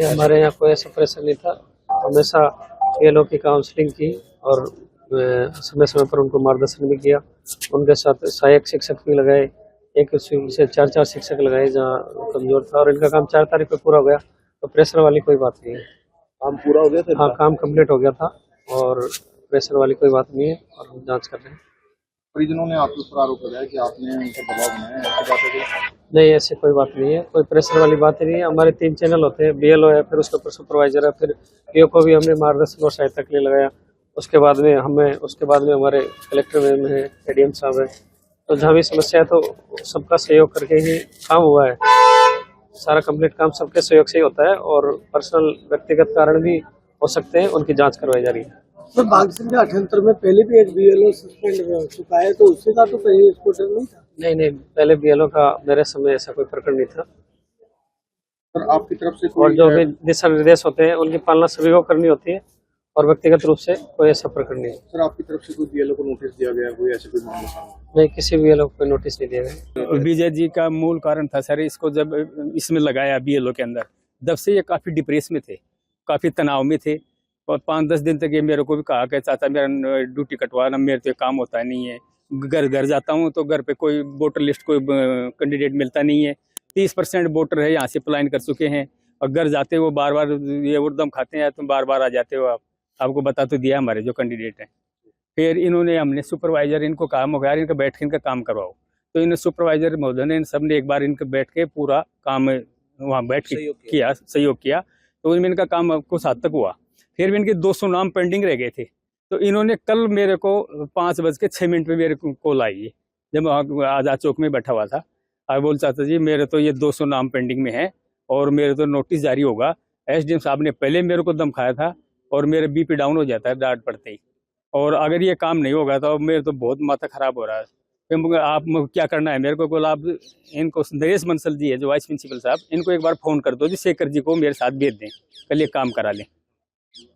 हमारे यहाँ कोई ऐसा प्रेशर नहीं था। हमेशा बीएलओ की काउंसलिंग की और समय समय पर उनको मार्गदर्शन भी किया। उनके साथ सहायक शिक्षक भी लगाए, एक स्कूल से 4-4 शिक्षक लगाए जहाँ कमजोर था, और इनका काम 4 तारीख को पूरा हो गया। तो प्रेशर वाली कोई बात नहीं है। काम पूरा हो गया था? हाँ, काम कंप्लीट हो गया था और प्रेशर वाली कोई बात नहीं है और हम जांच कर रहे हैं। परिजनों ने आपके ऊपर आरोप लगाया कि आपने उनका दबाव बनाया, ऐसी बात है? नहीं, ऐसी कोई बात नहीं है, कोई प्रेशर वाली बात ही नहीं है। हमारे 3 चैनल होते हैं, बीएलओ है, फिर उसके ऊपर सुपरवाइजर है, फिर पीओ को भी हमने मार्गदर्शन और सहायता के लिए लगाया। उसके बाद में हमारे कलेक्टर मैम है, एडीएम साहब है। तो जहाँ भी समस्या है तो सबका सहयोग करके ही काम हुआ है। सारा कंप्लीट काम सबके सहयोग से ही होता है और पर्सनल व्यक्तिगत कारण भी हो सकते हैं, उनकी जांच करवाई जा रही है। तो बागसिंह 78 में पहले भी एक बीएलओ सस्पेंड हो चुका है, तो उससे का तो कहीं इसको डर नहीं था? नहीं, पहले बीएलओ का मेरे समय ऐसा कोई प्रकरण नहीं था। सर, आपकी तरफ से और जो भी दिशा निर्देश होते हैं उनकी पालना सभी को करनी होती है और व्यक्तिगत रूप से कोई ऐसा प्रकरण नहीं है। सर, आपकी तरफ से कोई बीएलओ को नोटिस दिया गया, कोई ऐसे कोई मामला सामने? नहीं, किसी बीएलओ को कोई नोटिस नहीं दिया गया। विजय जी का मूल कारण था सर, इसको जब इसमें लगाया बीएलओ के अंदर, जब से ये काफी डिप्रेस में थे, काफी तनाव में थे, और 5-10 दिन तक ये मेरे को भी कहा कि चाचा मेरा ड्यूटी कटवाना, मेरे तो काम होता नहीं है। घर जाता हूँ तो घर पे कोई वोटर लिस्ट, कोई कैंडिडेट मिलता नहीं है। 30% वोटर है यहाँ से पलायन कर चुके हैं, और घर जाते वो बार बार ये उर्दम खाते हैं, तुम बार बार आ जाते हो, आपको बता तो दिया हमारे जो कैंडिडेट हैं। फिर हमने सुपरवाइजर इनको काम हो गया, इनका बैठ के इनका काम करवाओ। तो इन सुपरवाइजर महोदय ने इन सब ने एक बार इनके बैठ के पूरा काम वहाँ बैठ के सहयोग किया। तो इनमें इनका काम कुछ हद तक हुआ। फिर भी इनके 200 नाम पेंडिंग रह गए थे। तो इन्होंने कल मेरे को 5:06 पे मेरे को कॉल आई है, जब आज़ाद चौक में बैठा हुआ था। आई बोल चाचा जी मेरे तो ये 200 नाम पेंडिंग में है और मेरे तो नोटिस जारी होगा। एसडीएम साहब ने पहले मेरे को दम खाया था और मेरे बीपी डाउन हो जाता है डांट पड़ते ही, और अगर ये काम नहीं होगा तो मेरे तो बहुत माथा खराब हो रहा है। फिर आप क्या करना है मेरे को बोला, आप इनको नरेश बंसल जी है जो वाइस प्रिंसिपल साहब, इनको एक बार फ़ोन कर दो जी, शेखर जी को मेरे साथ भेज दें, कल ये काम करा लें।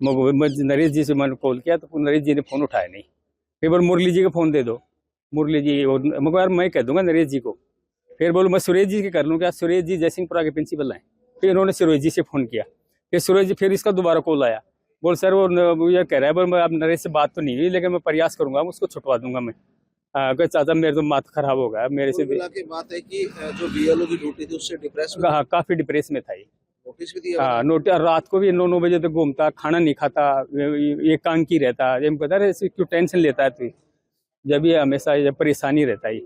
नरेश जी से मैंने कॉल किया तो नरेश जी ने फ़ोन उठाया नहीं। फिर बोल मुरली जी का फ़ोन दे दो, मुरली जी, मगर यार मैं कह दूंगा नरेश जी को। फिर बोलो मैं सुरेश जी के कर लूँ क्या, सुरेश जी जयसिंहपुरा के प्रिंसिपल हैं। फिर उन्होंने सुरेश जी से फ़ोन किया, फिर सुरेश जी, फिर इसका दोबारा कॉल आया, बोल सर वो ये कह रहा है, बोल मैं अब नरेश से बात तो नहीं हुई लेकिन मैं प्रयास करूंगा, उसको छुटवा दूंगा मैं। चाचा मेरे तो माथा खराब हो गया मेरे से। बात है कि जो बीएलओ की ड्यूटी थी उससे डिप्रेस में, हाँ काफी डिप्रेस में था ये। नोटिस भी दिया? हाँ नोटिस, रात को भी 9 बजे तक घूमता, खाना नहीं खाता, ये कान की रहता, ये कहता है क्यों टेंशन लेता है तू, जब ये हमेशा ये परेशानी रहता है।